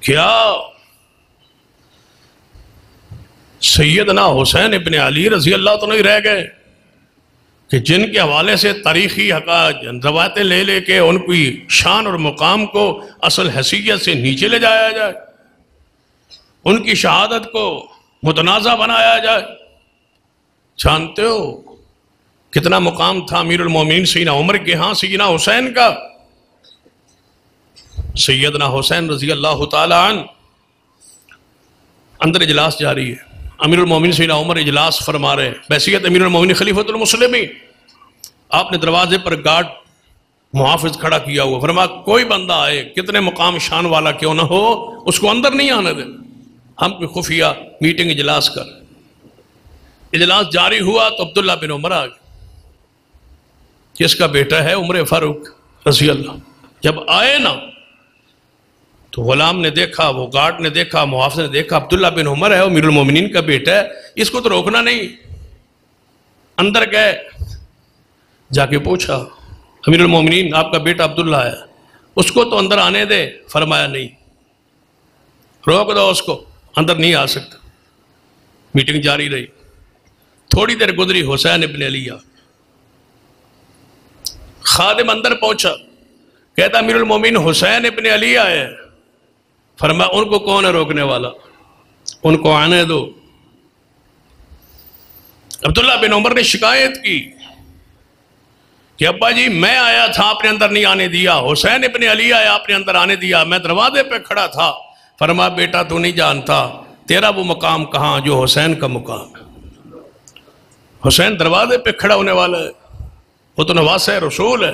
کیا سیدنا حسین ابن علی رضی اللہ عنہ رہ گئے کہ جن کے حوالے سے تاریخی روایتیں لے لے کے ان کی شان اور مقام کو اصل حیثیت سے نیچے لے جایا جائے، ان کی شہادت کو متنازع بنایا جائے؟ جانتے ہو کتنا مقام تھا امیر المومنین سیدنا عمر کے ہاں سیدنا حسین کا؟ سیدنا حسین رضی اللہ تعالی عنہ اندر اجلاس جاری ہے، امیر المومنین سیدنا عمر اجلاس فرما رہے ہیں بحیثیت امیر المومنین خلیفۃ المسلمین۔ آپ نے دروازے پر گارڈ محافظ کھڑا کیا ہوا، فرمایا کوئی بندہ آئے کتنے مقام شان والا کیوں نہ ہو اس کو اندر نہیں آنے دیں، ہم کوئی خفیہ میٹنگ اجلاس کر۔ اجلاس جاری ہوا تو عبداللہ بن عمر آ گئے، جس کا بیٹا ہے عمر فاروق رضی اللہ۔ جب آئے نا تو غلام نے دیکھا، وہ گارڈ نے دیکھا، محافظ نے دیکھا عبداللہ بن عمر ہے، امیر المومنین کا بیٹا ہے، اس کو تو روکنا نہیں۔ اندر گئے، جا کے پوچھا امیر المومنین آپ کا بیٹا عبداللہ ہے، اس کو تو اندر آنے دے۔ فرمایا نہیں، روک دو اس کو، اندر نہیں آ سکتا۔ میٹنگ جاری رہی، تھوڑی دیر گزری حسین ابن علی آ، خادم اندر پہنچا، کہتا امیر المومنین حسین ابن علی آئے۔ فرمایا ان کو کون ہے روکنے والا، ان کو آنے دو۔ عبداللہ بن عمر نے شکایت کی کہ ابا جی میں آیا تھا آپ نے اندر نہیں آنے دیا، حسین ابن علی آیا آپ نے اندر آنے دیا، میں دروازے پہ کھڑا تھا۔ فرمایا بیٹا تو نہیں جانتا تیرا وہ مقام کہاں جو حسین کا مقام ہے۔ حسین دروازے پہ کھڑا ہونے والا ہے، وہ تو نواسہ رسول ہے۔